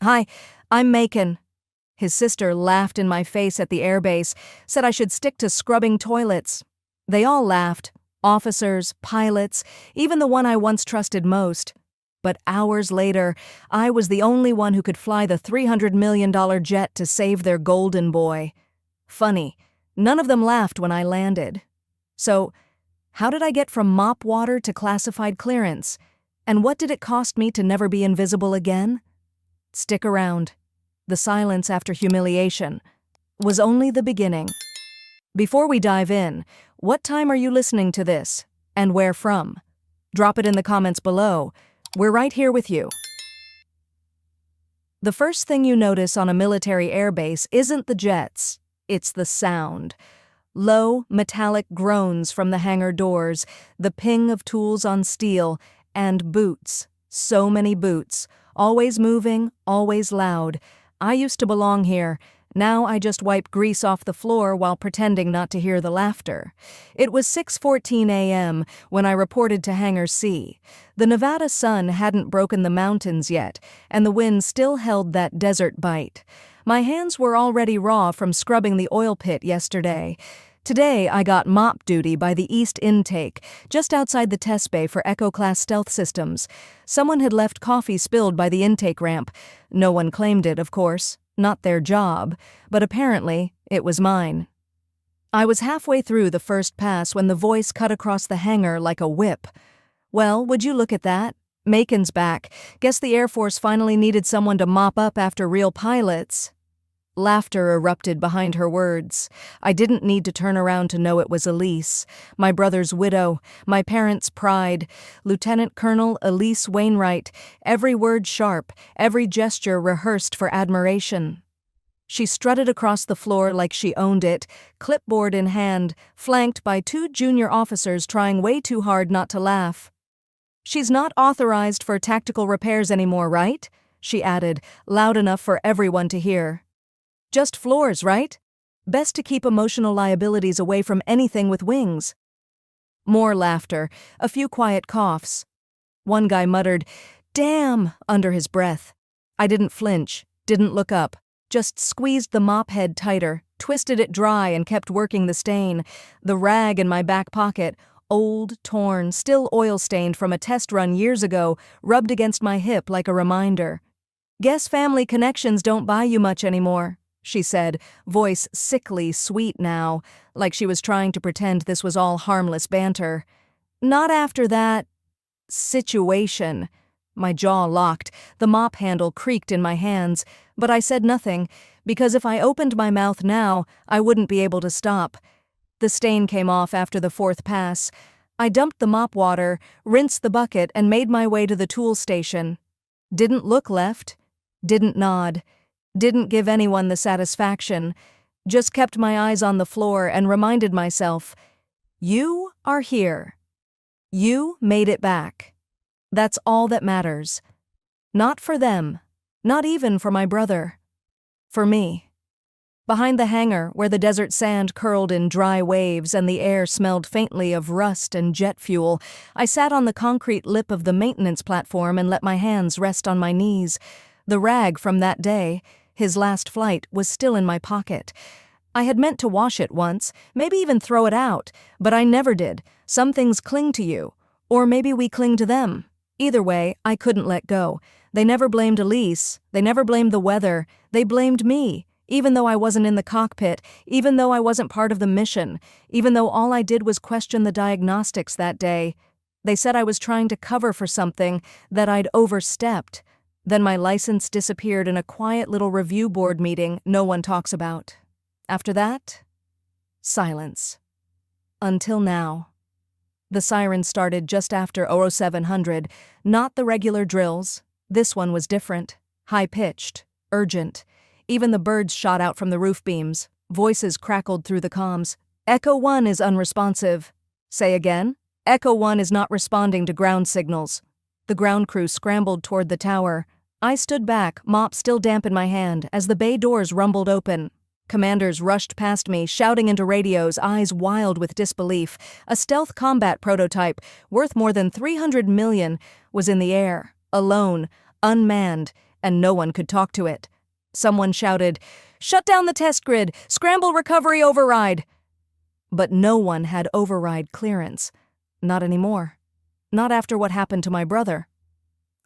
Hi, I'm Macon. His sister laughed in my face at the airbase, said I should stick to scrubbing toilets. They all laughed, officers, pilots, even the one I once trusted most. But hours later, I was the only one who could fly the $300 million jet to save their golden boy. Funny, none of them laughed when I landed. So, how did I get from mop water to classified clearance? And what did it cost me to never be invisible again? Stick around. The silence after humiliation was only the beginning. Before we dive in, what time are you listening to this, and where from? Drop it in the comments below. We're right here with you. The first thing you notice on a military airbase isn't the jets, it's the sound. Low, metallic groans from the hangar doors, the ping of tools on steel, and boots. So many boots. Always moving, always loud. I used to belong here. Now I just wipe grease off the floor while pretending not to hear the laughter. It was 6:14 a.m. when I reported to Hangar C. The Nevada sun hadn't broken the mountains yet, and the wind still held that desert bite. My hands were already raw from scrubbing the oil pit yesterday. Today I got mop duty by the east intake, just outside the test bay for Echo-class stealth systems. Someone had left coffee spilled by the intake ramp. No one claimed it, of course. Not their job. But apparently, it was mine. I was halfway through the first pass when the voice cut across the hangar like a whip. Well, would you look at that? Macon's back. Guess the Air Force finally needed someone to mop up after real pilots. Laughter erupted behind her words. I didn't need to turn around to know it was Elise, my brother's widow, my parents' pride, Lieutenant Colonel Elise Wainwright, every word sharp, every gesture rehearsed for admiration. She strutted across the floor like she owned it, clipboard in hand, flanked by two junior officers trying way too hard not to laugh. "She's not authorized for tactical repairs anymore, right?" she added, loud enough for everyone to hear. "Just floors, right? Best to keep emotional liabilities away from anything with wings." More laughter, a few quiet coughs. One guy muttered, "Damn," under his breath. I didn't flinch, didn't look up, just squeezed the mop head tighter, twisted it dry and kept working the stain. The rag in my back pocket, old, torn, still oil-stained from a test run years ago, rubbed against my hip like a reminder. "Guess family connections don't buy you much anymore," she said, voice sickly sweet now, like she was trying to pretend this was all harmless banter. "Not after that situation." My jaw locked, the mop handle creaked in my hands, but I said nothing, because if I opened my mouth now, I wouldn't be able to stop. The stain came off after the fourth pass. I dumped the mop water, rinsed the bucket, and made my way to the tool station. Didn't look left, didn't nod. Didn't give anyone the satisfaction, just kept my eyes on the floor and reminded myself, you are here. You made it back. That's all that matters. Not for them, not even for my brother. For me. Behind the hangar, where the desert sand curled in dry waves and the air smelled faintly of rust and jet fuel, I sat on the concrete lip of the maintenance platform and let my hands rest on my knees. The rag from that day, his last flight, was still in my pocket. I had meant to wash it once, maybe even throw it out, but I never did. Some things cling to you. Or maybe we cling to them. Either way, I couldn't let go. They never blamed Elise. They never blamed the weather. They blamed me, even though I wasn't in the cockpit, even though I wasn't part of the mission, even though all I did was question the diagnostics that day. They said I was trying to cover for something, that I'd overstepped. Then my license disappeared in a quiet little review board meeting no one talks about. After that, silence. Until now. The siren started just after 0700, not the regular drills. This one was different, high-pitched, urgent. Even the birds shot out from the roof beams. Voices crackled through the comms. "Echo 1 is unresponsive." "Say again?" "Echo 1 is not responding to ground signals." The ground crew scrambled toward the tower. I stood back, mop still damp in my hand, as the bay doors rumbled open. Commanders rushed past me, shouting into radios, eyes wild with disbelief. A stealth combat prototype, worth more than $300 million, was in the air, alone, unmanned, and no one could talk to it. Someone shouted, "Shut down the test grid! Scramble recovery override!" But no one had override clearance. Not anymore. Not after what happened to my brother.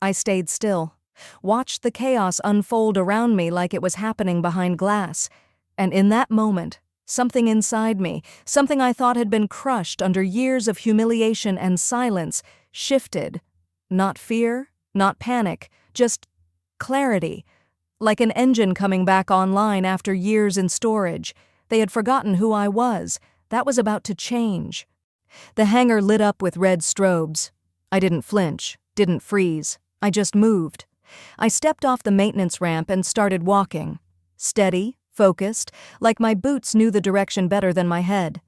I stayed still, watched the chaos unfold around me like it was happening behind glass, and in that moment, something inside me, something I thought had been crushed under years of humiliation and silence, shifted. Not fear, not panic, just clarity. Like an engine coming back online after years in storage. They had forgotten who I was. That was about to change. The hangar lit up with red strobes. I didn't flinch, didn't freeze. I just moved. I stepped off the maintenance ramp and started walking. Steady, focused, like my boots knew the direction better than my head.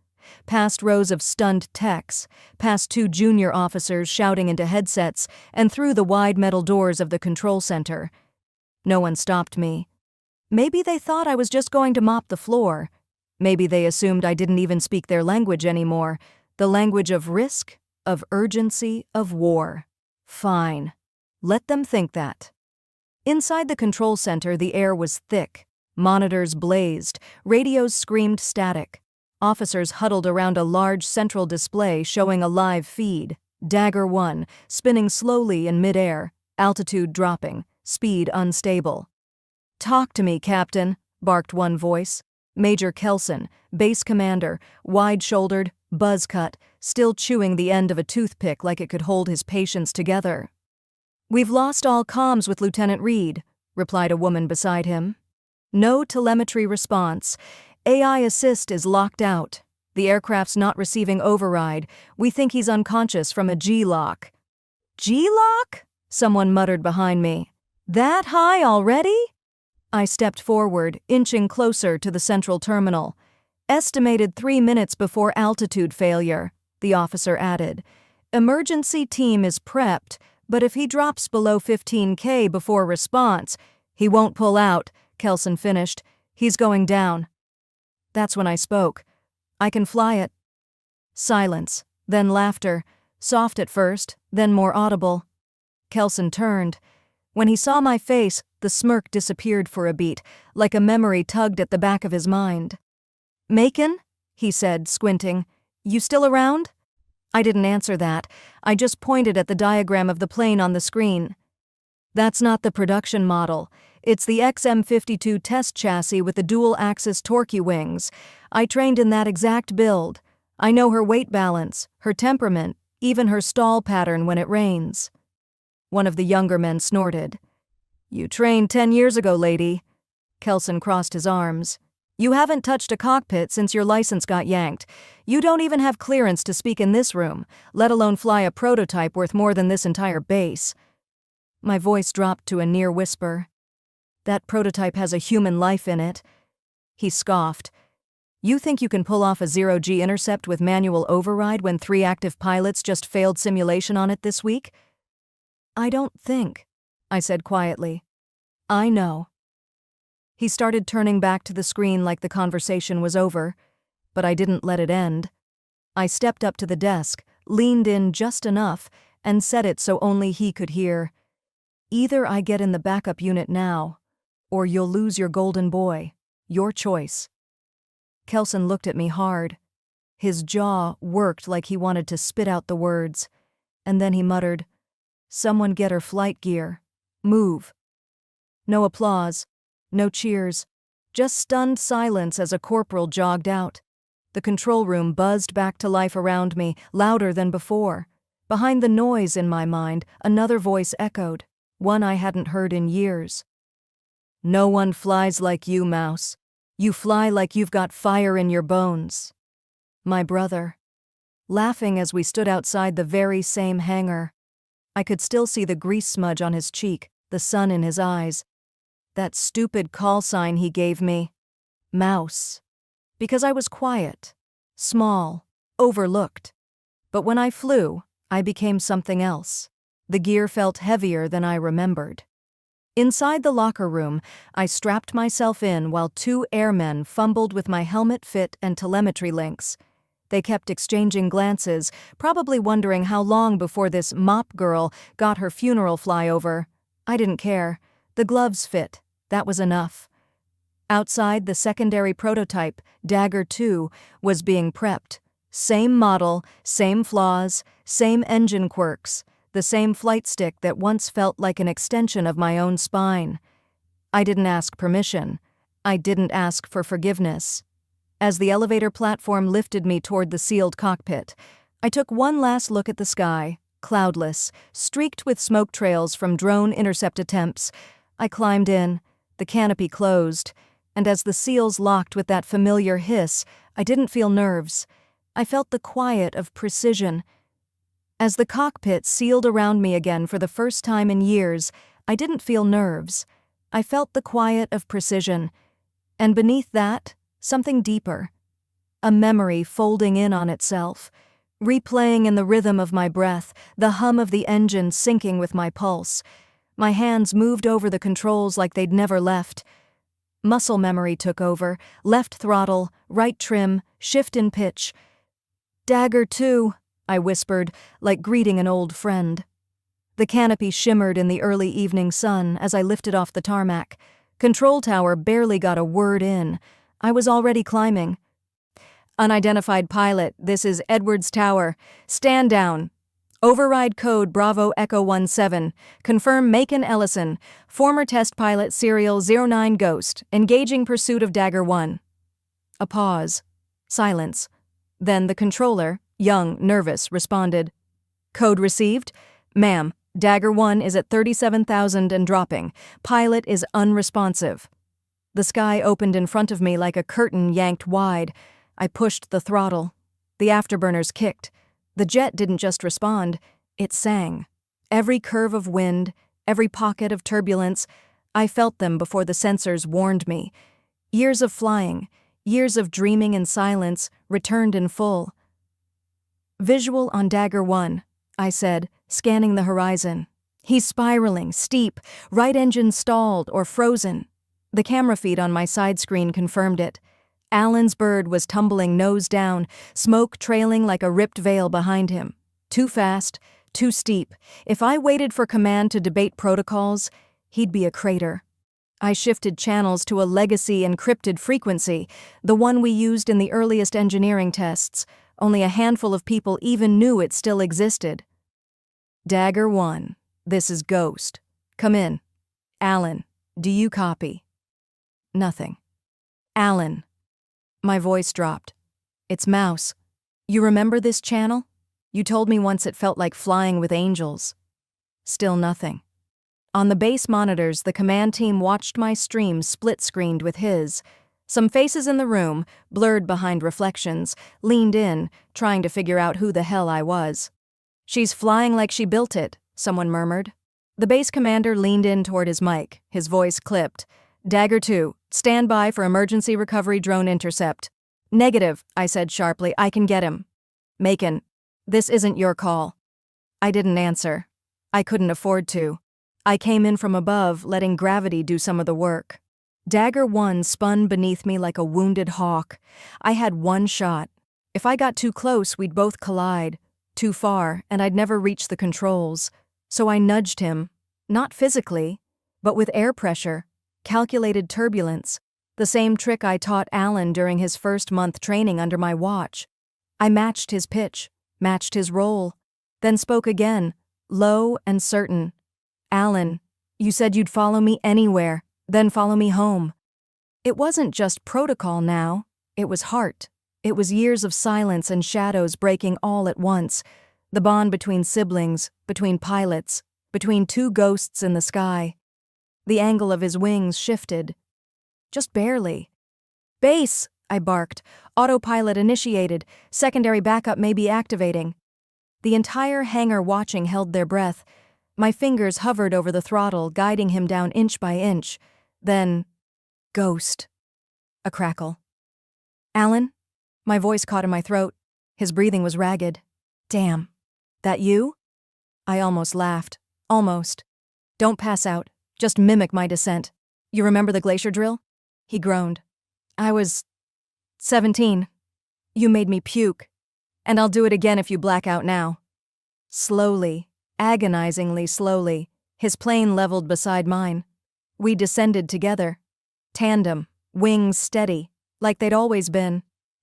Past rows of stunned techs, past 2 junior officers shouting into headsets, and through the wide metal doors of the control center. No one stopped me. Maybe they thought I was just going to mop the floor. Maybe they assumed I didn't even speak their language anymore. The language of risk, of urgency, of war. Fine. Let them think that. Inside the control center, the air was thick. Monitors blazed. Radios screamed static. Officers huddled around a large central display showing a live feed. Dagger 1, spinning slowly in midair, altitude dropping, speed unstable. "Talk to me, Captain," barked one voice. Major Kelson, base commander, wide-shouldered, buzz-cut, still chewing the end of a toothpick like it could hold his patience together. "We've lost all comms with Lieutenant Reed," replied a woman beside him. "No telemetry response. AI assist is locked out. The aircraft's not receiving override. We think he's unconscious from a G-lock." "G-lock?" someone muttered behind me. "That high already?" I stepped forward, inching closer to the central terminal. "Estimated 3 minutes before altitude failure," the officer added. "Emergency team is prepped, but if he drops below 15K before response, he won't pull out," Kelson finished. "He's going down." That's when I spoke. "I can fly it." Silence, then laughter, soft at first, then more audible. Kelson turned. When he saw my face, the smirk disappeared for a beat, like a memory tugged at the back of his mind. "Macon?" he said, squinting. "You still around?" I didn't answer that. I just pointed at the diagram of the plane on the screen. "That's not the production model. It's the XM52 test chassis with the dual-axis torque wings. I trained in that exact build. I know her weight balance, her temperament, even her stall pattern when it rains." One of the younger men snorted. "You trained 10 years ago, lady." Kelson crossed his arms. "You haven't touched a cockpit since your license got yanked. You don't even have clearance to speak in this room, let alone fly a prototype worth more than this entire base." My voice dropped to a near whisper. "That prototype has a human life in it." He scoffed. "You think you can pull off a 0G intercept with manual override when 3 active pilots just failed simulation on it this week?" "I don't think," I said quietly. "I know." He started turning back to the screen like the conversation was over, but I didn't let it end. I stepped up to the desk, leaned in just enough, and said it so only he could hear. "Either I get in the backup unit now, or you'll lose your golden boy. Your choice." Kelson looked at me hard. His jaw worked like he wanted to spit out the words, and then he muttered, "Someone get her flight gear. Move." No applause, no cheers, just stunned silence as a corporal jogged out. The control room buzzed back to life around me, louder than before. Behind the noise in my mind, another voice echoed, one I hadn't heard in years. "No one flies like you, Mouse. You fly like you've got fire in your bones." My brother. Laughing as we stood outside the very same hangar. I could still see the grease smudge on his cheek, the sun in his eyes. That stupid call sign he gave me. Mouse. Because I was quiet, small, overlooked. But when I flew, I became something else. The gear felt heavier than I remembered. Inside the locker room, I strapped myself in while 2 airmen fumbled with my helmet fit and telemetry links. They kept exchanging glances, probably wondering how long before this mop girl got her funeral flyover. I didn't care. The gloves fit. That was enough. Outside, the secondary prototype, Dagger 2, was being prepped. Same model, same flaws, same engine quirks, the same flight stick that once felt like an extension of my own spine. I didn't ask permission. I didn't ask for forgiveness. As the elevator platform lifted me toward the sealed cockpit, I took one last look at the sky, cloudless, streaked with smoke trails from drone intercept attempts. I climbed in, the canopy closed, and as the seals locked with that familiar hiss, I didn't feel nerves. I felt the quiet of precision. As the cockpit sealed around me again for the first time in years, I didn't feel nerves. I felt the quiet of precision. And beneath that, something deeper. A memory folding in on itself, replaying in the rhythm of my breath, the hum of the engine syncing with my pulse. My hands moved over the controls like they'd never left. Muscle memory took over, left throttle, right trim, shift in pitch. "Dagger 2, I whispered, like greeting an old friend. The canopy shimmered in the early evening sun as I lifted off the tarmac. Control tower barely got a word in. I was already climbing. "Unidentified pilot, this is Edwards Tower. Stand down. Override code Bravo Echo 17. Confirm Macon Ellison. Former test pilot serial 09 Ghost. Engaging pursuit of Dagger 1. A pause. Silence. Then the controller, young, nervous, responded. "Code received. Ma'am, Dagger 1 is at 37,000 and dropping. Pilot is unresponsive." The sky opened in front of me like a curtain yanked wide. I pushed the throttle. The afterburners kicked. The jet didn't just respond, it sang. Every curve of wind, every pocket of turbulence, I felt them before the sensors warned me. Years of flying, years of dreaming in silence, returned in full. "Visual on Dagger 1, I said, scanning the horizon. "He's spiraling, steep, right engine stalled or frozen." The camera feed on my side screen confirmed it. Alan's bird was tumbling nose down, smoke trailing like a ripped veil behind him. Too fast, too steep. If I waited for command to debate protocols, he'd be a crater. I shifted channels to a legacy encrypted frequency, the one we used in the earliest engineering tests. Only a handful of people even knew it still existed. "Dagger 1, this is Ghost. Come in. Alan, do you copy?" Nothing. "Alan." My voice dropped. "It's Mouse. You remember this channel? You told me once it felt like flying with angels." Still nothing. On the base monitors, the command team watched my stream split-screened with his. Some faces in the room, blurred behind reflections, leaned in, trying to figure out who the hell I was. "She's flying like she built it," someone murmured. The base commander leaned in toward his mic, his voice clipped. "Dagger 2, stand by for emergency recovery drone intercept." "Negative," I said sharply. "I can get him." "Macon, this isn't your call." I didn't answer. I couldn't afford to. I came in from above, letting gravity do some of the work. Dagger 1 spun beneath me like a wounded hawk. I had one shot. If I got too close, we'd both collide. Too far, and I'd never reach the controls. So I nudged him, not physically, but with air pressure. Calculated turbulence, the same trick I taught Alan during his first month training under my watch. I matched his pitch, matched his roll, then spoke again, low and certain. "Alan, you said you'd follow me anywhere, then follow me home." It wasn't just protocol now, it was heart. It was years of silence and shadows breaking all at once. The bond between siblings, between pilots, between two ghosts in the sky. The angle of his wings shifted. Just barely. "Base," I barked. "Autopilot initiated. Secondary backup may be activating." The entire hangar watching held their breath. My fingers hovered over the throttle, guiding him down inch by inch. Then, "Ghost." A crackle. "Alan?" My voice caught in my throat. His breathing was ragged. "Damn. That you?" I almost laughed. "Almost. Don't pass out. Just mimic my descent. You remember the glacier drill?" He groaned. "I was 17. You made me puke. And I'll do it again if you black out now." Slowly, agonizingly slowly, his plane leveled beside mine. We descended together. Tandem, wings steady, like they'd always been.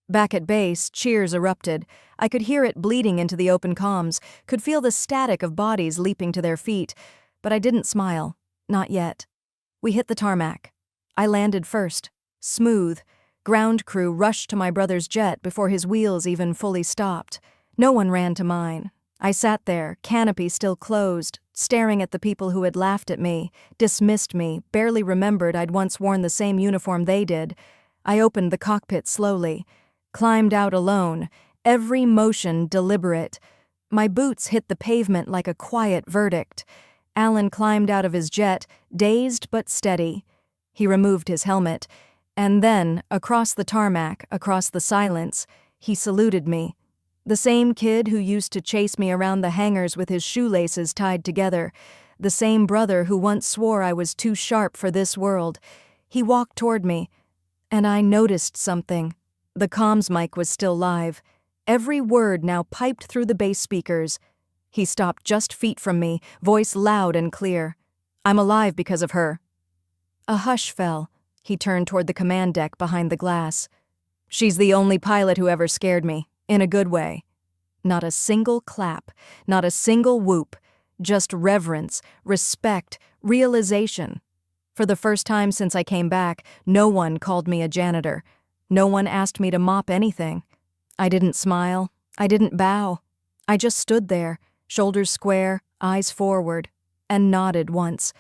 Back at base, cheers erupted. I could hear it bleeding into the open comms, could feel the static of bodies leaping to their feet, but I didn't smile. Not yet. We hit the tarmac. I landed first. Smooth. Ground crew rushed to my brother's jet before his wheels even fully stopped. No one ran to mine. I sat there, canopy still closed, staring at the people who had laughed at me, dismissed me, barely remembered I'd once worn the same uniform they did. I opened the cockpit slowly, climbed out alone, every motion deliberate. My boots hit the pavement like a quiet verdict. Alan climbed out of his jet, dazed but steady. He removed his helmet, and then, across the tarmac, across the silence, he saluted me. The same kid who used to chase me around the hangars with his shoelaces tied together. The same brother who once swore I was too sharp for this world. He walked toward me, and I noticed something. The comms mic was still live. Every word now piped through the bass speakers. He stopped just feet from me, voice loud and clear. "I'm alive because of her." A hush fell. He turned toward the command deck behind the glass. "She's the only pilot who ever scared me. In a good way." Not a single clap, not a single whoop, just reverence, respect, realization. For the first time since I came back, no one called me a janitor. No one asked me to mop anything. I didn't smile. I didn't bow. I just stood there, shoulders square, eyes forward, and nodded once.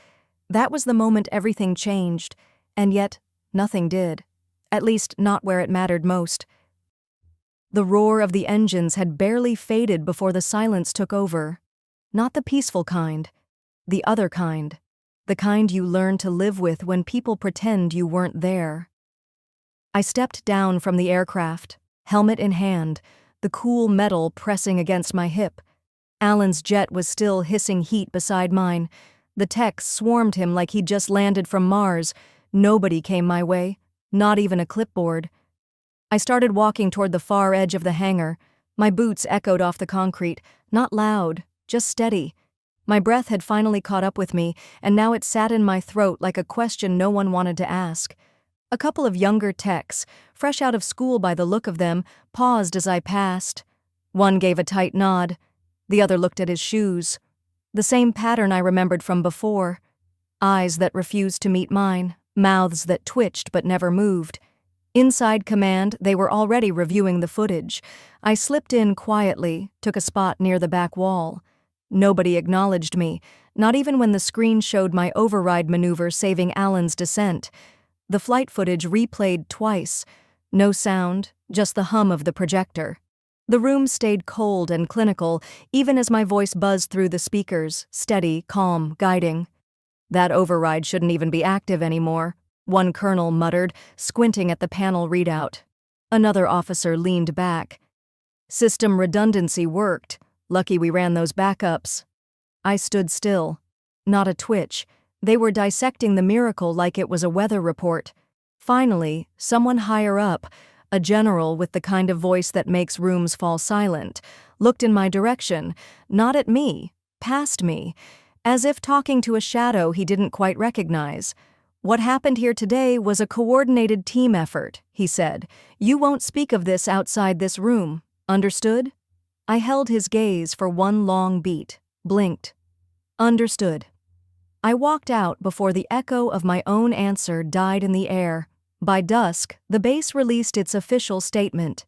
That was the moment everything changed, and yet nothing did. At least not where it mattered most. The roar of the engines had barely faded before the silence took over. Not the peaceful kind. The other kind. The kind you learn to live with when people pretend you weren't there. I stepped down from the aircraft, helmet in hand, the cool metal pressing against my hip. Alan's jet was still hissing heat beside mine. The techs swarmed him like he'd just landed from Mars. Nobody came my way, not even a clipboard. I started walking toward the far edge of the hangar. My boots echoed off the concrete, not loud, just steady. My breath had finally caught up with me, and now it sat in my throat like a question no one wanted to ask. A couple of younger techs, fresh out of school by the look of them, paused as I passed. One gave a tight nod. The other looked at his shoes. The same pattern I remembered from before. Eyes that refused to meet mine, mouths that twitched but never moved. Inside command, they were already reviewing the footage. I slipped in quietly, took a spot near the back wall. Nobody acknowledged me, not even when the screen showed my override maneuver saving Alan's descent. The flight footage replayed twice. No sound, just the hum of the projector. The room stayed cold and clinical, even as my voice buzzed through the speakers, steady, calm, guiding. "That override shouldn't even be active anymore," one colonel muttered, squinting at the panel readout. Another officer leaned back. "System redundancy worked. Lucky we ran those backups." I stood still. Not a twitch. They were dissecting the miracle like it was a weather report. Finally, someone higher up, a general with the kind of voice that makes rooms fall silent, looked in my direction, not at me, past me, as if talking to a shadow he didn't quite recognize. "What happened here today was a coordinated team effort," he said. "You won't speak of this outside this room. Understood?" I held his gaze for one long beat, blinked. Understood. I walked out before the echo of my own answer died in the air. By dusk, the base released its official statement.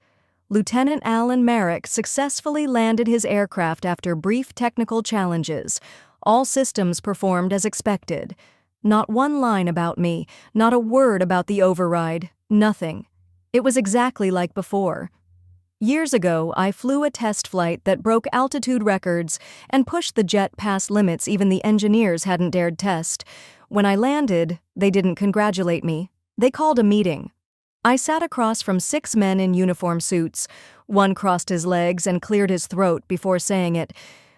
Lieutenant Alan Merrick successfully landed his aircraft after brief technical challenges. All systems performed as expected. Not one line about me, not a word about the override, nothing. It was exactly like before. Years ago, I flew a test flight that broke altitude records and pushed the jet past limits even the engineers hadn't dared test. When I landed, they didn't congratulate me. They called a meeting. I sat across from 6 men in uniform suits. One crossed his legs and cleared his throat before saying it.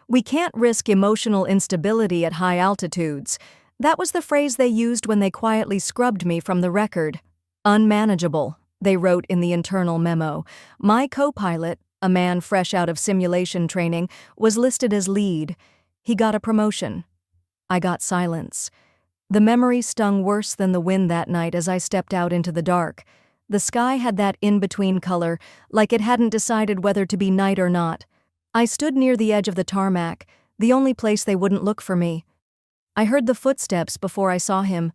"We can't risk emotional instability at high altitudes." That was the phrase they used when they quietly scrubbed me from the record. "Unmanageable," they wrote in the internal memo. My co-pilot, a man fresh out of simulation training, was listed as lead. He got a promotion. I got silence. The memory stung worse than the wind that night as I stepped out into the dark. The sky had that in-between color, like it hadn't decided whether to be night or not. I stood near the edge of the tarmac, the only place they wouldn't look for me. I heard the footsteps before I saw him.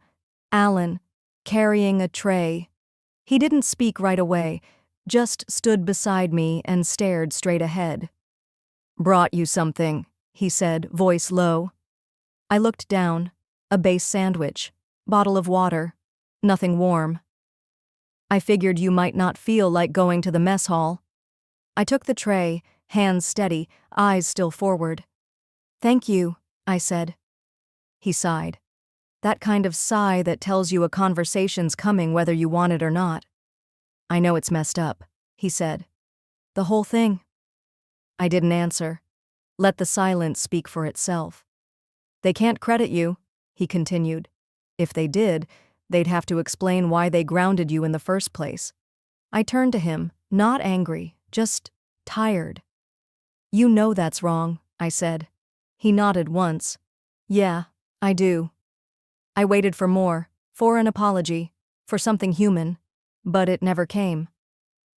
Alan, carrying a tray. He didn't speak right away, just stood beside me and stared straight ahead. "Brought you something," he said, voice low. I looked down. A base sandwich, bottle of water, nothing warm. "I figured you might not feel like going to the mess hall." I took the tray, hands steady, eyes still forward. "Thank you," I said. He sighed. That kind of sigh that tells you a conversation's coming whether you want it or not. "I know it's messed up," he said. "The whole thing?" I didn't answer. Let the silence speak for itself. "They can't credit you," he continued. "If they did, they'd have to explain why they grounded you in the first place." I turned to him, not angry, just tired. "You know that's wrong," I said. He nodded once. "Yeah, I do." I waited for more, for an apology, for something human, but it never came.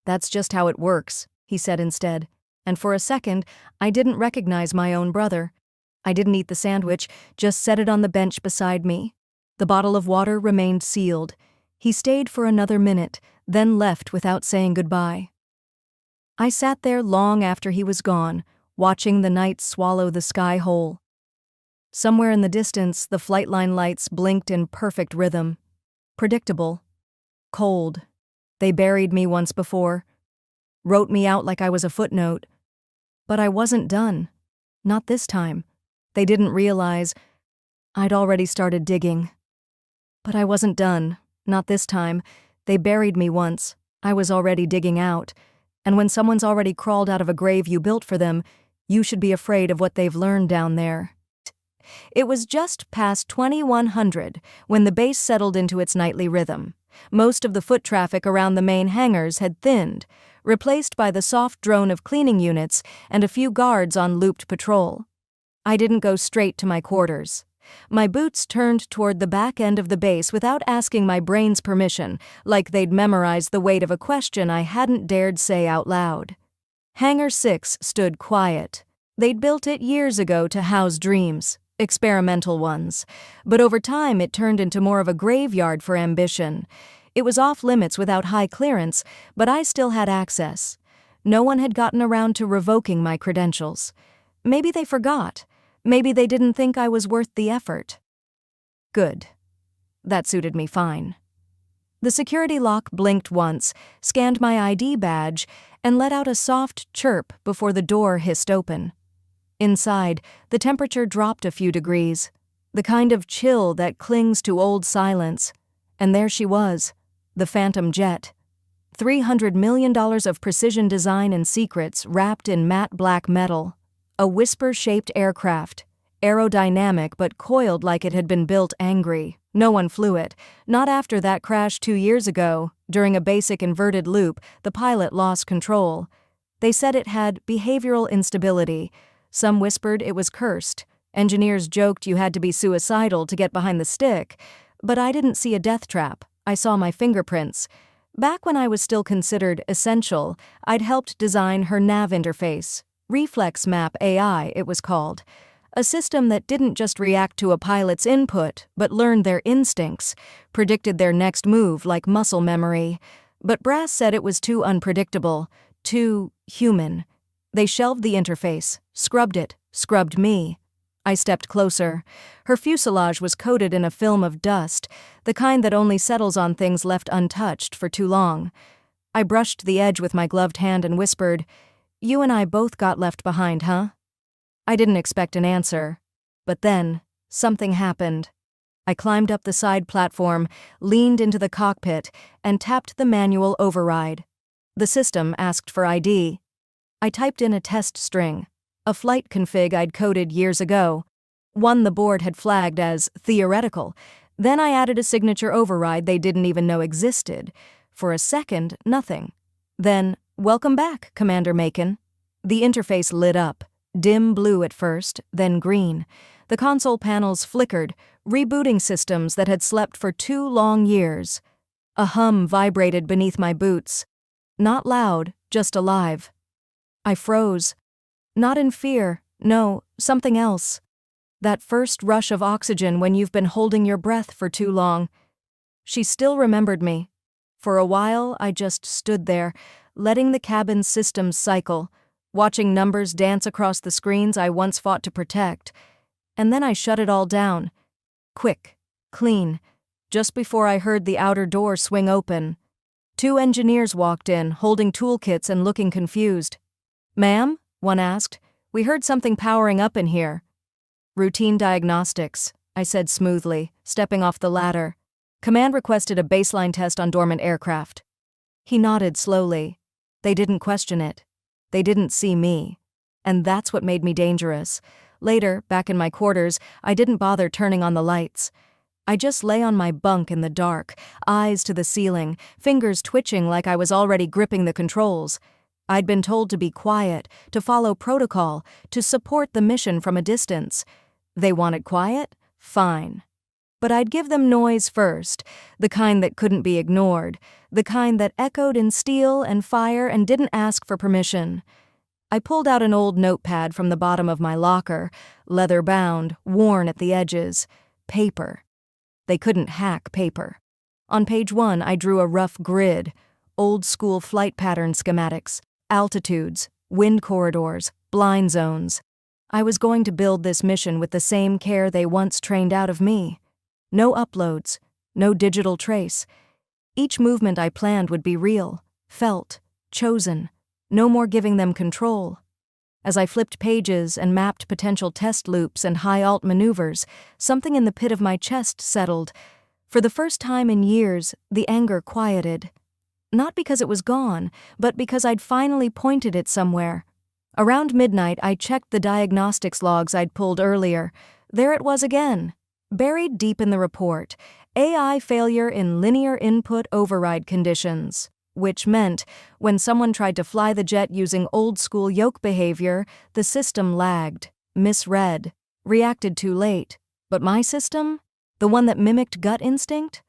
"That's just how it works," he said instead, and for a second, I didn't recognize my own brother. I didn't eat the sandwich, just set it on the bench beside me. The bottle of water remained sealed. He stayed for another minute, then left without saying goodbye. I sat there long after he was gone, watching the night swallow the sky whole. Somewhere in the distance, the flight line lights blinked in perfect rhythm. Predictable. Cold. They buried me once before. Wrote me out like I was a footnote. But I wasn't done. Not this time. They didn't realize I'd already started digging. But I wasn't done. Not this time. They buried me once. I was already digging out. And when someone's already crawled out of a grave you built for them, you should be afraid of what they've learned down there. It was just past 2100 when the base settled into its nightly rhythm. Most of the foot traffic around the main hangars had thinned, replaced by the soft drone of cleaning units and a few guards on looped patrol. I didn't go straight to my quarters. My boots turned toward the back end of the base without asking my brain's permission, like they'd memorized the weight of a question I hadn't dared say out loud. Hangar 6 stood quiet. They'd built it years ago to house dreams, experimental ones, but over time it turned into more of a graveyard for ambition. It was off limits without high clearance, but I still had access. No one had gotten around to revoking my credentials. Maybe they forgot. Maybe they didn't think I was worth the effort. Good. That suited me fine. The security lock blinked once, scanned my ID badge, and let out a soft chirp before the door hissed open. Inside, the temperature dropped a few degrees, the kind of chill that clings to old silence. And there she was, the Phantom Jet. $300 million of precision design and secrets wrapped in matte black metal. A whisper-shaped aircraft, aerodynamic but coiled like it had been built angry. No one flew it. Not after that crash 2 years ago. During a basic inverted loop, the pilot lost control. They said it had behavioral instability. Some whispered it was cursed. Engineers joked you had to be suicidal to get behind the stick. But I didn't see a death trap. I saw my fingerprints. Back when I was still considered essential, I'd helped design her nav interface. Reflex Map AI, it was called. A system that didn't just react to a pilot's input, but learned their instincts, predicted their next move like muscle memory. But Brass said it was too unpredictable, too human. They shelved the interface, scrubbed it, scrubbed me. I stepped closer. Her fuselage was coated in a film of dust, the kind that only settles on things left untouched for too long. I brushed the edge with my gloved hand and whispered, "You and I both got left behind, huh?" I didn't expect an answer. But then, something happened. I climbed up the side platform, leaned into the cockpit, and tapped the manual override. The system asked for ID. I typed in a test string, a flight config I'd coded years ago, one the board had flagged as theoretical. Then I added a signature override they didn't even know existed. For a second, nothing. Then, "Welcome back, Commander Macon." The interface lit up, dim blue at first, then green. The console panels flickered, rebooting systems that had slept for 2 long years. A hum vibrated beneath my boots. Not loud, just alive. I froze. Not in fear, no, something else. That first rush of oxygen when you've been holding your breath for too long. She still remembered me. For a while, I just stood there, letting the cabin's systems cycle, watching numbers dance across the screens I once fought to protect. And then I shut it all down. Quick, clean, just before I heard the outer door swing open. 2 engineers walked in, holding toolkits and looking confused. "Ma'am?" one asked. "We heard something powering up in here." "Routine diagnostics," I said smoothly, stepping off the ladder. "Command requested a baseline test on dormant aircraft." He nodded slowly. They didn't question it. They didn't see me. And that's what made me dangerous. Later, back in my quarters, I didn't bother turning on the lights. I just lay on my bunk in the dark, eyes to the ceiling, fingers twitching like I was already gripping the controls. I'd been told to be quiet, to follow protocol, to support the mission from a distance. They wanted quiet? Fine. But I'd give them noise first, the kind that couldn't be ignored, the kind that echoed in steel and fire and didn't ask for permission. I pulled out an old notepad from the bottom of my locker, leather-bound, worn at the edges. Paper. They couldn't hack paper. On page 1, I drew a rough grid, old-school flight pattern schematics, altitudes, wind corridors, blind zones. I was going to build this mission with the same care they once trained out of me. No uploads, no digital trace. Each movement I planned would be real, felt, chosen. No more giving them control. As I flipped pages and mapped potential test loops and high-alt maneuvers, something in the pit of my chest settled. For the first time in years, the anger quieted. Not because it was gone, but because I'd finally pointed it somewhere. Around midnight, I checked the diagnostics logs I'd pulled earlier. There it was again. Buried deep in the report, AI failure in linear input override conditions. Which meant, when someone tried to fly the jet using old-school yoke behavior, the system lagged, misread, reacted too late. But my system? The one that mimicked gut instinct?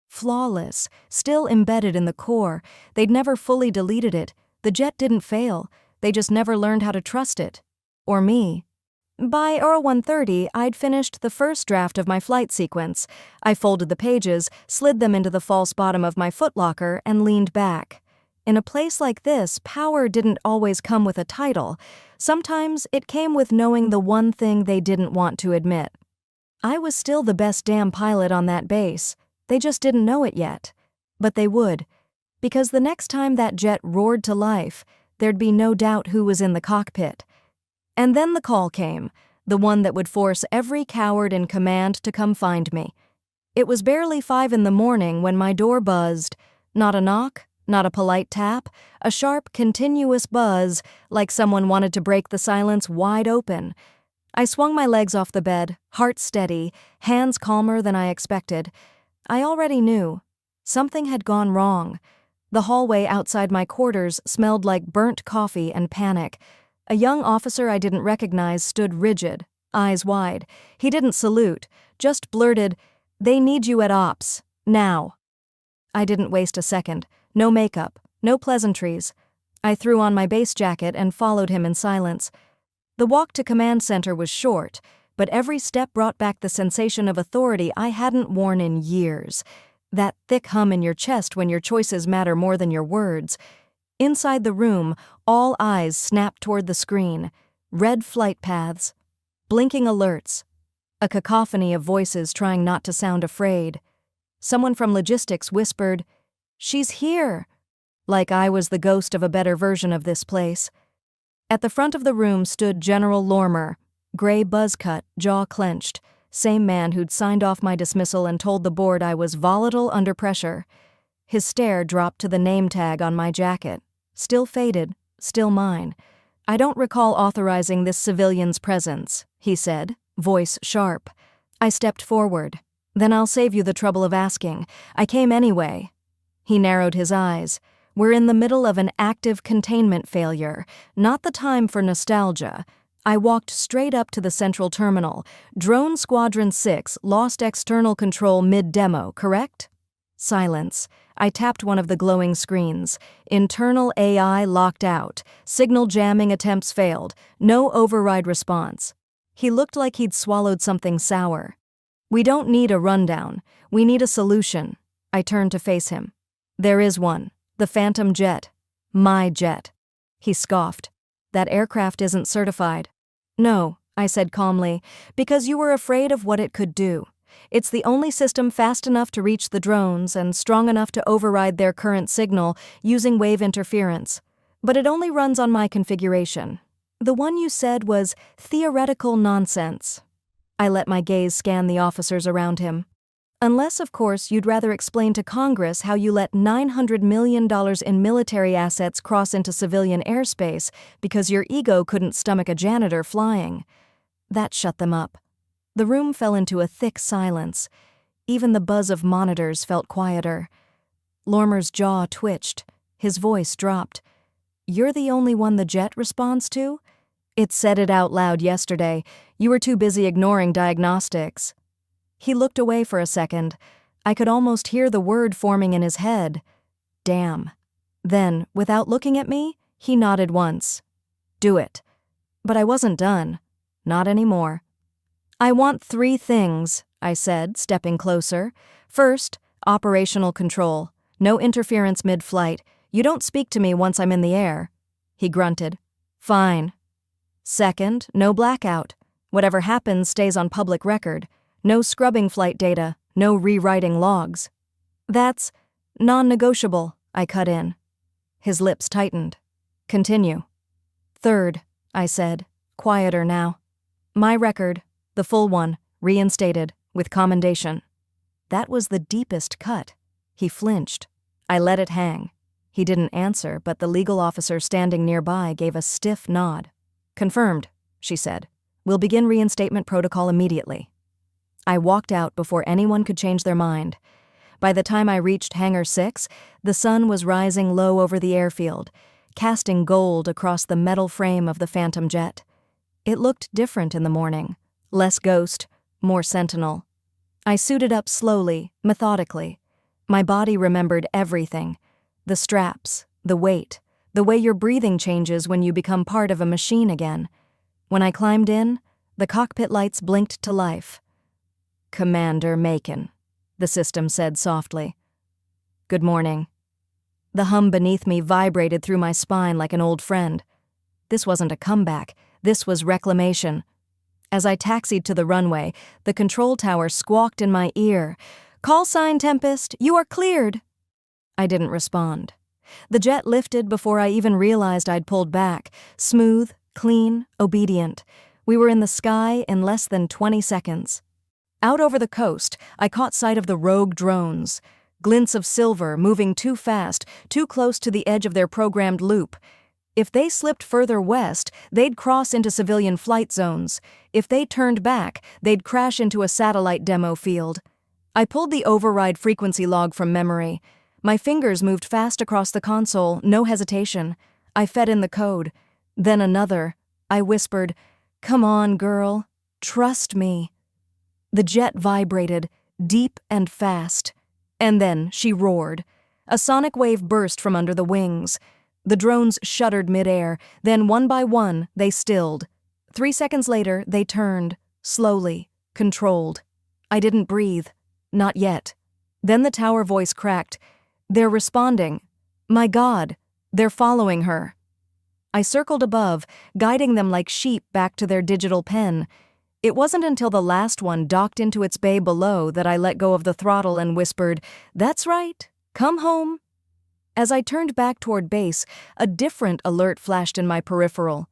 Flawless, still embedded in the core. They'd never fully deleted it. The jet didn't fail. They just never learned how to trust it. Or me. By 1:30, I'd finished the first draft of my flight sequence. I folded the pages, slid them into the false bottom of my footlocker, and leaned back. In a place like this, power didn't always come with a title. Sometimes it came with knowing the one thing they didn't want to admit. I was still the best damn pilot on that base. They just didn't know it yet. But they would. Because the next time that jet roared to life, there'd be no doubt who was in the cockpit. And then the call came, the one that would force every coward in command to come find me. It was barely 5 a.m. when my door buzzed. Not a knock, not a polite tap, a sharp, continuous buzz, like someone wanted to break the silence wide open. I swung my legs off the bed, heart steady, hands calmer than I expected. I already knew. Something had gone wrong. The hallway outside my quarters smelled like burnt coffee and panic. A young officer I didn't recognize stood rigid, eyes wide. He didn't salute, just blurted, "They need you at ops, now." I didn't waste a second. No makeup, no pleasantries. I threw on my base jacket and followed him in silence. The walk to command center was short, but every step brought back the sensation of authority I hadn't worn in years. That thick hum in your chest when your choices matter more than your words. Inside the room, all eyes snapped toward the screen. Red flight paths. Blinking alerts. A cacophony of voices trying not to sound afraid. Someone from logistics whispered, "She's here!" Like I was the ghost of a better version of this place. At the front of the room stood General Lormer, gray buzz cut, jaw clenched. Same man who'd signed off my dismissal and told the board I was volatile under pressure. His stare dropped to the name tag on my jacket. Still faded, still mine. "I don't recall authorizing this civilian's presence," he said, voice sharp. I stepped forward. "Then I'll save you the trouble of asking. I came anyway." He narrowed his eyes. "We're in the middle of an active containment failure. Not the time for nostalgia. I walked straight up to the central terminal. Drone Squadron 6 lost external control mid-demo, correct? Silence. I tapped one of the glowing screens. Internal AI locked out. Signal jamming attempts failed. No override response. He looked like he'd swallowed something sour. We don't need a rundown. We need a solution. I turned to face him. There is one. The Phantom jet. My jet. He scoffed. That aircraft isn't certified. No, I said calmly, because you were afraid of what it could do. It's the only system fast enough to reach the drones and strong enough to override their current signal using wave interference. But it only runs on my configuration. The one you said was theoretical nonsense. I let my gaze scan the officers around him. Unless, of course, you'd rather explain to Congress how you let $900 million in military assets cross into civilian airspace because your ego couldn't stomach a janitor flying. That shut them up. The room fell into a thick silence. Even the buzz of monitors felt quieter. Lormer's jaw twitched. His voice dropped. You're the only one the jet responds to? It said it out loud yesterday. You were too busy ignoring diagnostics. He looked away for a second. I could almost hear the word forming in his head. Damn. Then, without looking at me, he nodded once. Do it. But I wasn't done. Not anymore. I want 3 things, I said, stepping closer. First, operational control. No interference mid-flight. You don't speak to me once I'm in the air. He grunted. Fine. Second, no blackout. Whatever happens stays on public record. No scrubbing flight data, no rewriting logs. That's non-negotiable, I cut in. His lips tightened. Continue. Third, I said, quieter now. My record, the full one, reinstated, with commendation. That was the deepest cut. He flinched. I let it hang. He didn't answer, but the legal officer standing nearby gave a stiff nod. Confirmed, she said. We'll begin reinstatement protocol immediately. I walked out before anyone could change their mind. By the time I reached Hangar 6, the sun was rising low over the airfield, casting gold across the metal frame of the Phantom jet. It looked different in the morning, less ghost, more sentinel. I suited up slowly, methodically. My body remembered everything. The straps, the weight, the way your breathing changes when you become part of a machine again. When I climbed in, the cockpit lights blinked to life. Commander Macon, the system said softly. Good morning. The hum beneath me vibrated through my spine like an old friend. This wasn't a comeback. This was reclamation. As I taxied to the runway, the control tower squawked in my ear. Call sign, Tempest. You are cleared. I didn't respond. The jet lifted before I even realized I'd pulled back. Smooth, clean, obedient. We were in the sky in less than 20 seconds. Out over the coast, I caught sight of the rogue drones. Glints of silver moving too fast, too close to the edge of their programmed loop. If they slipped further west, they'd cross into civilian flight zones. If they turned back, they'd crash into a satellite demo field. I pulled the override frequency log from memory. My fingers moved fast across the console, no hesitation. I fed in the code. Then another. I whispered, Come on, girl. Trust me. The jet vibrated, deep and fast. And then she roared. A sonic wave burst from under the wings. The drones shuddered midair, then one by one, they stilled. 3 seconds later, they turned, slowly, controlled. I didn't breathe. Not yet. Then the tower voice cracked. They're responding. My God, they're following her. I circled above, guiding them like sheep back to their digital pen. It wasn't until the last one docked into its bay below that I let go of the throttle and whispered, That's right, come home. As I turned back toward base, a different alert flashed in my peripheral.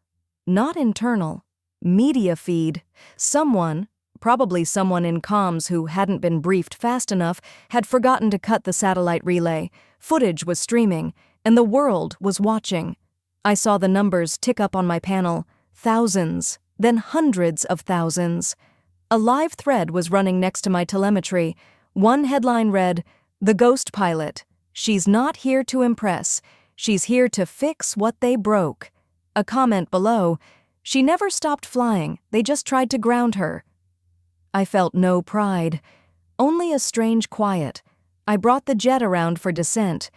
Not internal. Media feed. Someone, probably someone in comms who hadn't been briefed fast enough, had forgotten to cut the satellite relay. Footage was streaming, and the world was watching. I saw the numbers tick up on my panel. Thousands. Then hundreds of thousands. A live thread was running next to my telemetry. One headline read, The Ghost Pilot. She's not here to impress. She's here to fix what they broke. A comment below, She never stopped flying, they just tried to ground her. I felt no pride, only a strange quiet. I brought the jet around for descent.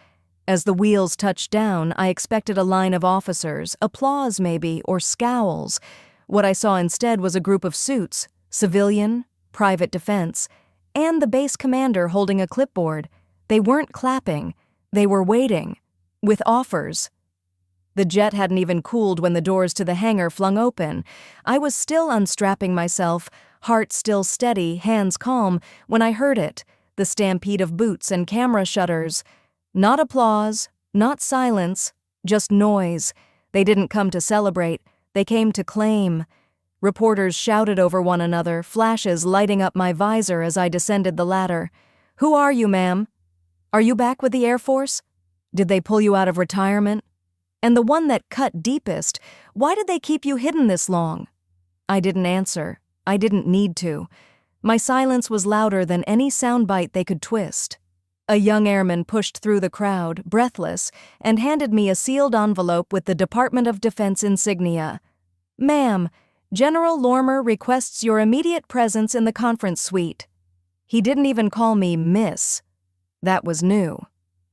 As the wheels touched down, I expected a line of officers, applause maybe, or scowls. What I saw instead was a group of suits, civilian, private defense, and the base commander holding a clipboard. They weren't clapping, they were waiting, with offers. The jet hadn't even cooled when the doors to the hangar flung open. I was still unstrapping myself, heart still steady, hands calm, when I heard it, the stampede of boots and camera shutters. Not applause, not silence, just noise. They didn't come to celebrate, they came to claim. Reporters shouted over one another, flashes lighting up my visor as I descended the ladder. "Who are you, ma'am? Are you back with the Air Force? Did they pull you out of retirement? And the one that cut deepest, why did they keep you hidden this long?" I didn't answer. I didn't need to. My silence was louder than any soundbite they could twist. A young airman pushed through the crowd, breathless, and handed me a sealed envelope with the Department of Defense insignia. "Ma'am, General Lormer requests your immediate presence in the conference suite." He didn't even call me Miss. That was new.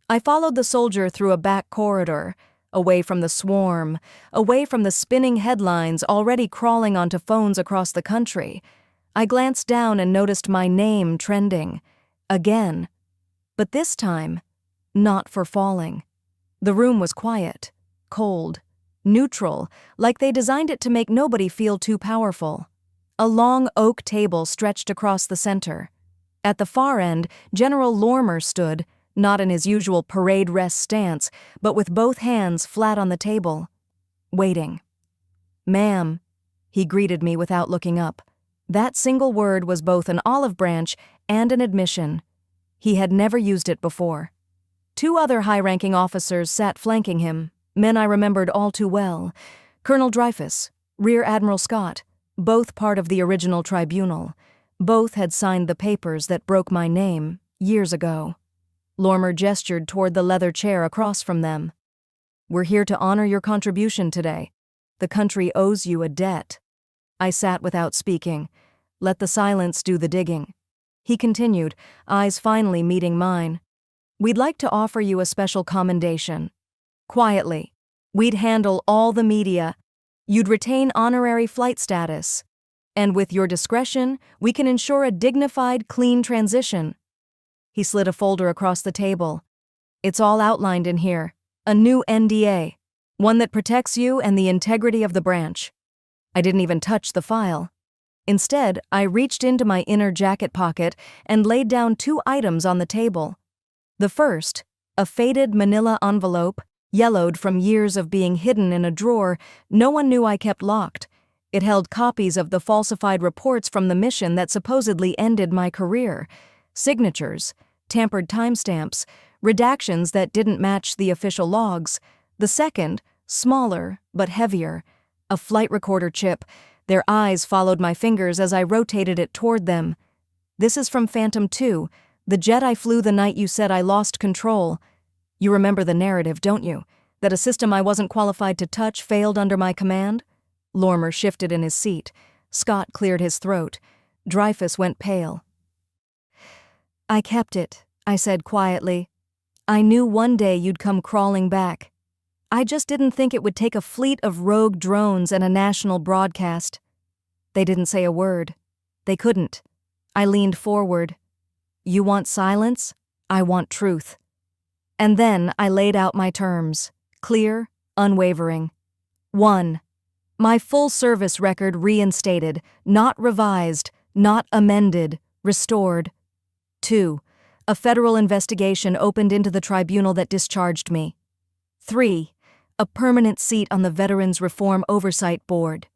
I followed the soldier through a back corridor, away from the swarm, away from the spinning headlines already crawling onto phones across the country. I glanced down and noticed my name trending. Again. But this time, not for falling. The room was quiet, cold, neutral, like they designed it to make nobody feel too powerful. A long oak table stretched across the center. At the far end, General Lormer stood, not in his usual parade rest stance, but with both hands flat on the table, waiting. "Ma'am," he greeted me without looking up. That single word was both an olive branch and an admission. He had never used it before. Two other high-ranking officers sat flanking him, men I remembered all too well. Colonel Dreyfus, Rear Admiral Scott, both part of the original tribunal. Both had signed the papers that broke my name years ago. Lormer gestured toward the leather chair across from them. "We're here to honor your contribution today. The country owes you a debt." I sat without speaking. Let the silence do the digging. He continued, eyes finally meeting mine. "We'd like to offer you a special commendation. Quietly. We'd handle all the media. You'd retain honorary flight status. And with your discretion, we can ensure a dignified, clean transition." He slid a folder across the table. "It's all outlined in here. A new NDA. One that protects you and the integrity of the branch." I didn't even touch the file. Instead, I reached into my inner jacket pocket and laid down two items on the table. The first, a faded manila envelope, yellowed from years of being hidden in a drawer no one knew I kept locked. It held copies of the falsified reports from the mission that supposedly ended my career. Signatures, tampered timestamps, redactions that didn't match the official logs. The second, smaller but heavier, a flight recorder chip. Their eyes followed my fingers as I rotated it toward them. "This is from Phantom 2, the jet I flew the night you said I lost control. You remember the narrative, don't you? That a system I wasn't qualified to touch failed under my command?" Lormer shifted in his seat. Scott cleared his throat. Dreyfus went pale. "I kept it," I said quietly. "I knew one day you'd come crawling back. I just didn't think it would take a fleet of rogue drones and a national broadcast." They didn't say a word. They couldn't. I leaned forward. "You want silence? I want truth." And then I laid out my terms, clear, unwavering. 1. My full service record reinstated, not revised, not amended, restored. 2. A federal investigation opened into the tribunal that discharged me. 3. A permanent seat on the Veterans Reform Oversight Board.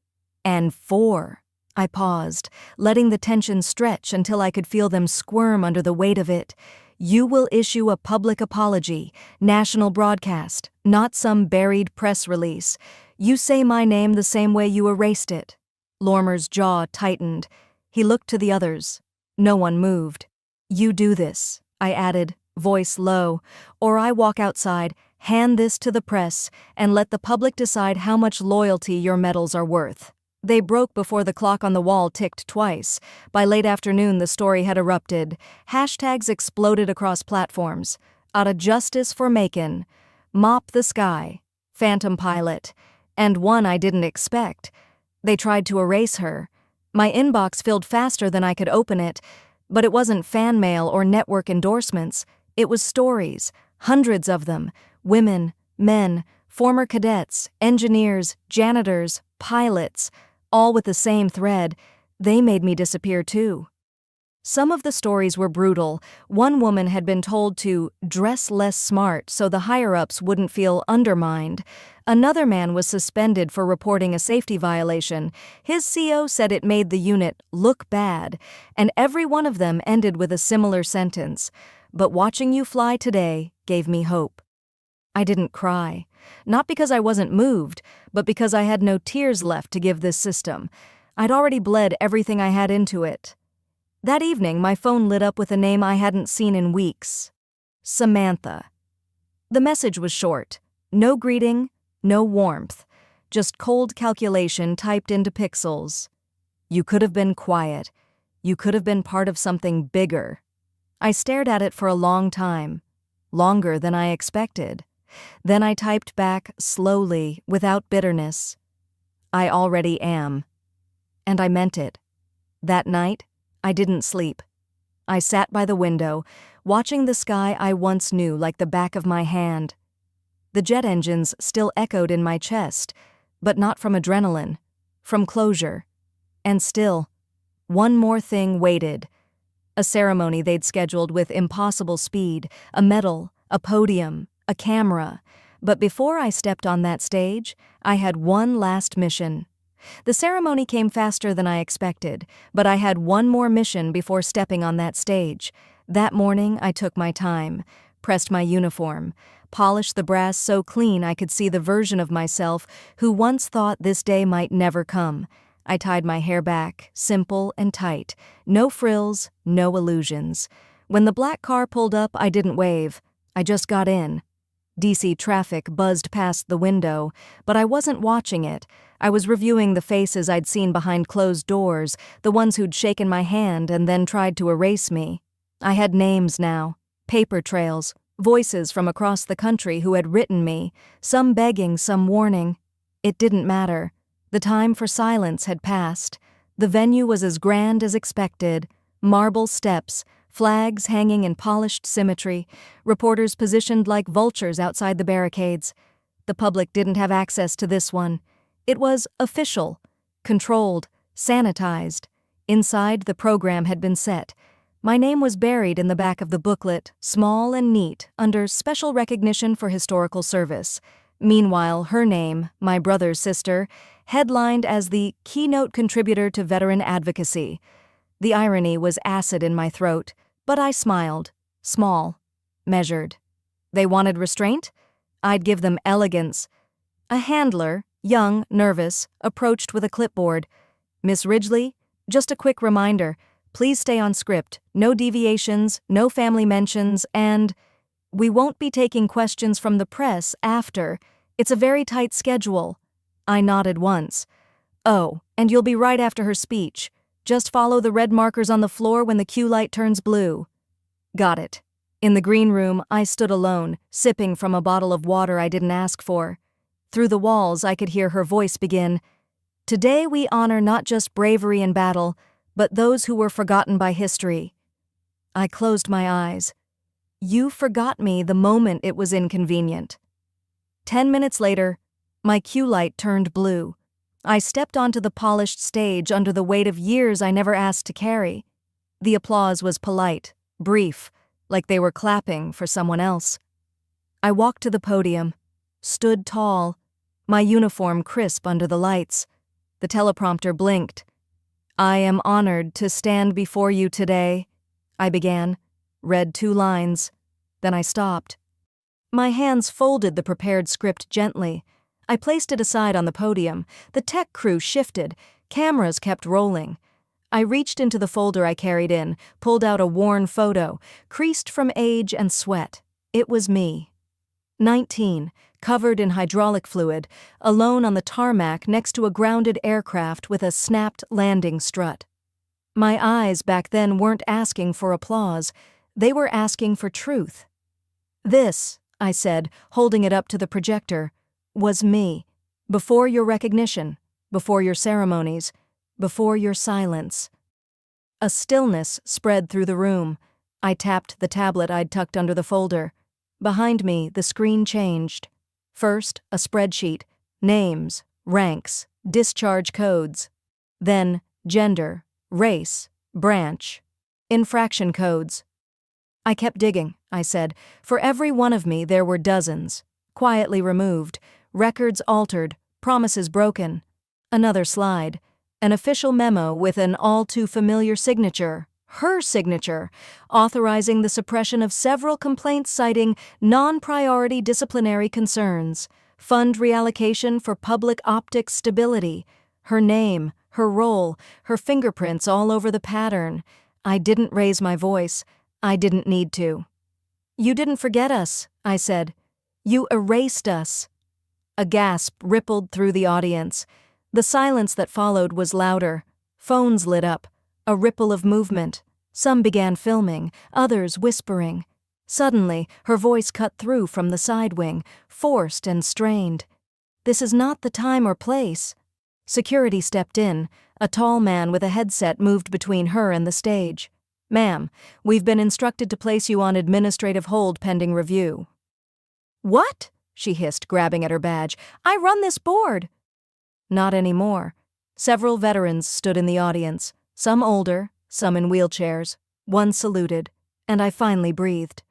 And 4. I paused, letting the tension stretch until I could feel them squirm under the weight of it. You will issue a public apology, national broadcast, not some buried press release. You say my name the same way you erased it. Lormer's jaw tightened. He looked to the others. No one moved. You do this, I added, voice low, or I walk outside, Hand this to the press and let the public decide how much loyalty your medals are worth. They broke before the clock on the wall ticked twice. By late afternoon, the story had erupted. Hashtags exploded across platforms. Out of justice for Macon, Mop the Sky, Phantom Pilot, and one I didn't expect. They tried to erase her. My inbox filled faster than I could open it, but it wasn't fan mail or network endorsements. It was stories, hundreds of them, women, men, former cadets, engineers, janitors, pilots, all with the same thread. They made me disappear too. Some of the stories were brutal. One woman had been told to dress less smart so the higher-ups wouldn't feel undermined. Another man was suspended for reporting a safety violation. His CO said it made the unit look bad, and every one of them ended with a similar sentence. But watching you fly today gave me hope. I didn't cry. Not because I wasn't moved, but because I had no tears left to give this system. I'd already bled everything I had into it. That evening, my phone lit up with a name I hadn't seen in weeks. Samantha. The message was short. No greeting, no warmth. Just cold calculation typed into pixels. You could have been quiet. You could have been part of something bigger. I stared at it for a long time. Longer than I expected. Then I typed back slowly, without bitterness. I already am. And I meant it. That night, I didn't sleep. I sat by the window, watching the sky I once knew like the back of my hand. The jet engines still echoed in my chest, but not from adrenaline, from closure. And still, one more thing waited. A ceremony they'd scheduled with impossible speed, a medal, a podium, a camera. But before I stepped on that stage, I had one last mission. The ceremony came faster than I expected, but I had one more mission before stepping on that stage. That morning, I took my time, pressed my uniform, polished the brass so clean I could see the version of myself who once thought this day might never come. I tied my hair back, simple and tight. No frills, no illusions. When the black car pulled up, I didn't wave. I just got in. DC traffic buzzed past the window, but I wasn't watching it. I was reviewing the faces I'd seen behind closed doors, the ones who'd shaken my hand and then tried to erase me. I had names now, paper trails, voices from across the country who had written me, some begging, some warning. It didn't matter. The time for silence had passed. The venue was as grand as expected. Marble steps, flags hanging in polished symmetry, reporters positioned like vultures outside the barricades. The public didn't have access to this one. It was official, controlled, sanitized. Inside, the program had been set. My name was buried in the back of the booklet, small and neat, under special recognition for historical service. Meanwhile, her name, my brother's sister, headlined as the keynote contributor to veteran advocacy. The irony was acid in my throat, but I smiled, small, measured. They wanted restraint? I'd give them elegance. A handler, young, nervous, approached with a clipboard. Miss Ridgely, just a quick reminder, please stay on script, no deviations, no family mentions, and we won't be taking questions from the press after. It's a very tight schedule. I nodded once. Oh, and you'll be right after her speech. Just follow the red markers on the floor when the cue light turns blue. Got it. In the green room, I stood alone, sipping from a bottle of water I didn't ask for. Through the walls, I could hear her voice begin. Today we honor not just bravery in battle, but those who were forgotten by history. I closed my eyes. You forgot me the moment it was inconvenient. 10 minutes later, my cue light turned blue. I stepped onto the polished stage under the weight of years I never asked to carry. The applause was polite, brief, like they were clapping for someone else. I walked to the podium, stood tall, my uniform crisp under the lights. The teleprompter blinked. I am honored to stand before you today, I began, read 2 lines. Then I stopped. My hands folded the prepared script gently. I placed it aside on the podium. The tech crew shifted. Cameras kept rolling. I reached into the folder I carried in, pulled out a worn photo, creased from age and sweat. It was me. 19, covered in hydraulic fluid, alone on the tarmac next to a grounded aircraft with a snapped landing strut. My eyes back then weren't asking for applause, they were asking for truth. This, I said, holding it up to the projector, was me, before your recognition, before your ceremonies, before your silence. A stillness spread through the room. I tapped the tablet I'd tucked under the folder. Behind me, the screen changed. First, a spreadsheet, names, ranks, discharge codes. Then, gender, race, branch, infraction codes. I kept digging, I said. For every one of me there were dozens. Quietly removed, records altered, promises broken. Another slide. An official memo with an all-too-familiar signature, her signature, authorizing the suppression of several complaints citing non-priority disciplinary concerns, fund reallocation for public optics stability, her name, her role, her fingerprints all over the pattern. I didn't raise my voice. I didn't need to. You didn't forget us, I said. You erased us. A gasp rippled through the audience. The silence that followed was louder. Phones lit up. A ripple of movement. Some began filming, others whispering. Suddenly, her voice cut through from the side wing, forced and strained. This is not the time or place. Security stepped in. A tall man with a headset moved between her and the stage. Ma'am, we've been instructed to place you on administrative hold pending review. What? She hissed, grabbing at her badge. I run this board. Not anymore. Several veterans stood in the audience, some older, some in wheelchairs. One saluted, and I finally breathed.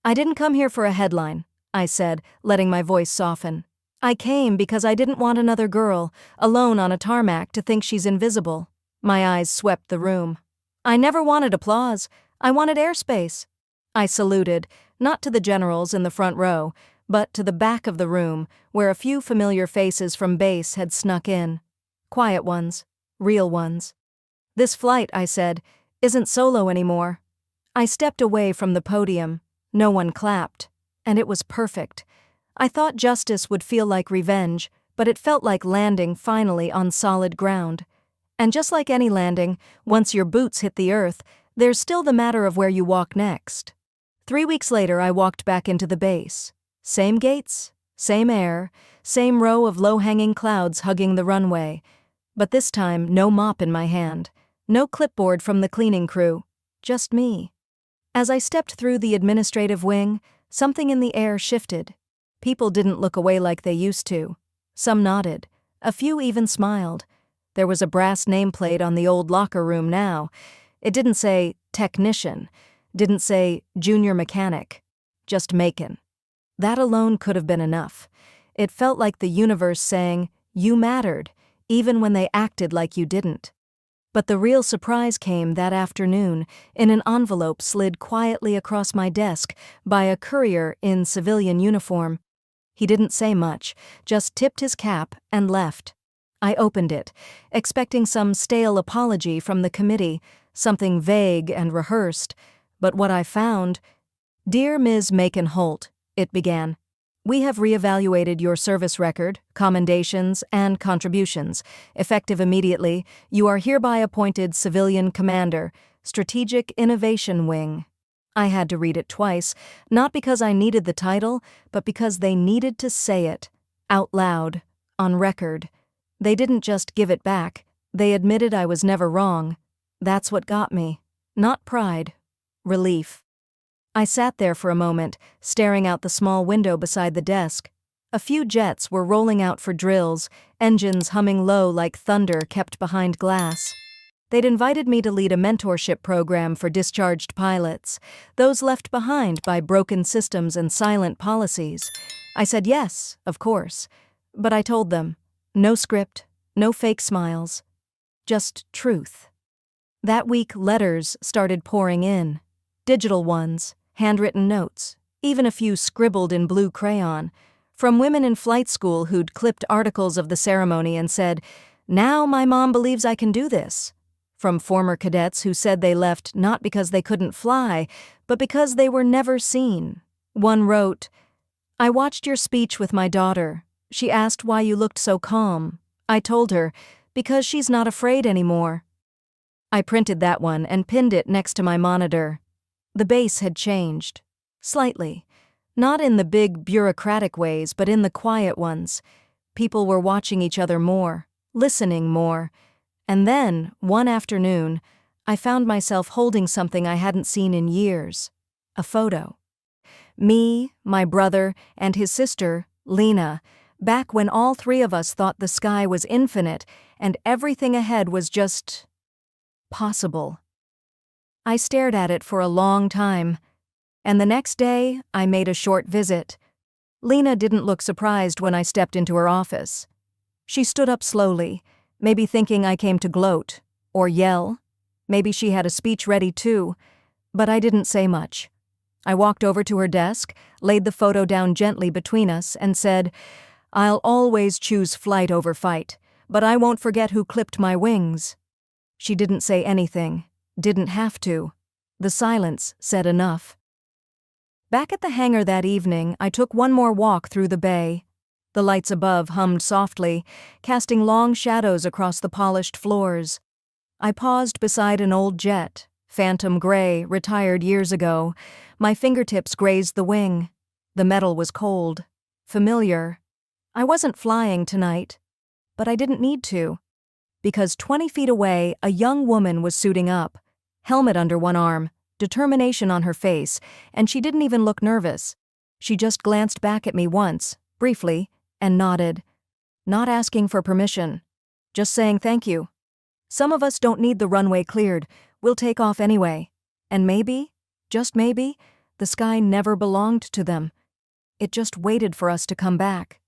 I didn't come here for a headline, I said, letting my voice soften. I came because I didn't want another girl, alone on a tarmac, to think she's invisible. My eyes swept the room. I never wanted applause. I wanted airspace. I saluted, not to the generals in the front row, but to the back of the room, where a few familiar faces from base had snuck in. Quiet ones, real ones. This flight, I said, isn't solo anymore. I stepped away from the podium. No one clapped, and it was perfect. I thought justice would feel like revenge, but it felt like landing finally on solid ground. And just like any landing, once your boots hit the earth, there's still the matter of where you walk next. 3 weeks later, I walked back into the base. Same gates, same air, same row of low-hanging clouds hugging the runway. But this time, no mop in my hand, no clipboard from the cleaning crew, just me. As I stepped through the administrative wing, something in the air shifted. People didn't look away like they used to. Some nodded. A few even smiled. There was a brass nameplate on the old locker room now. It didn't say technician, didn't say junior mechanic, just Macon. That alone could have been enough. It felt like the universe saying, you mattered, even when they acted like you didn't. But the real surprise came that afternoon in an envelope slid quietly across my desk by a courier in civilian uniform. He didn't say much, just tipped his cap and left. I opened it, expecting some stale apology from the committee, something vague and rehearsed. But what I found, Dear Ms. Macon Holt, it began. We have reevaluated your service record, commendations, and contributions. Effective immediately, you are hereby appointed Civilian Commander, Strategic Innovation Wing. I had to read it twice, not because I needed the title, but because they needed to say it, out loud, on record. They didn't just give it back, they admitted I was never wrong. That's what got me. Not pride. Relief. I sat there for a moment, staring out the small window beside the desk. A few jets were rolling out for drills, engines humming low like thunder kept behind glass. They'd invited me to lead a mentorship program for discharged pilots, those left behind by broken systems and silent policies. I said yes, of course, but I told them, no script, no fake smiles, just truth. That week, letters started pouring in. Digital ones, handwritten notes, even a few scribbled in blue crayon, from women in flight school who'd clipped articles of the ceremony and said, "Now my mom believes I can do this." From former cadets who said they left not because they couldn't fly, but because they were never seen. One wrote, I watched your speech with my daughter. She asked why you looked so calm. I told her, because she's not afraid anymore. I printed that one and pinned it next to my monitor. The base had changed. Slightly. Not in the big bureaucratic ways, but in the quiet ones. People were watching each other more, listening more. And then, one afternoon, I found myself holding something I hadn't seen in years. A photo. Me, my brother, and his sister, Lena, back when all three of us thought the sky was infinite and everything ahead was just possible. I stared at it for a long time, and the next day I made a short visit. Lena didn't look surprised when I stepped into her office. She stood up slowly, maybe thinking I came to gloat or yell. Maybe she had a speech ready too, but I didn't say much. I walked over to her desk, laid the photo down gently between us, and said, "I'll always choose flight over fight, but I won't forget who clipped my wings." She didn't say anything, didn't have to. The silence said enough. Back at the hangar that evening, I took one more walk through the bay. The lights above hummed softly, casting long shadows across the polished floors. I paused beside an old jet, phantom gray, retired years ago. My fingertips grazed the wing. The metal was cold, familiar. I wasn't flying tonight, but I didn't need to. Because 20 feet away, a young woman was suiting up, helmet under one arm, determination on her face, and she didn't even look nervous. She just glanced back at me once, briefly, and nodded. Not asking for permission, just saying thank you. Some of us don't need the runway cleared, we'll take off anyway. And maybe, just maybe, the sky never belonged to them. It just waited for us to come back.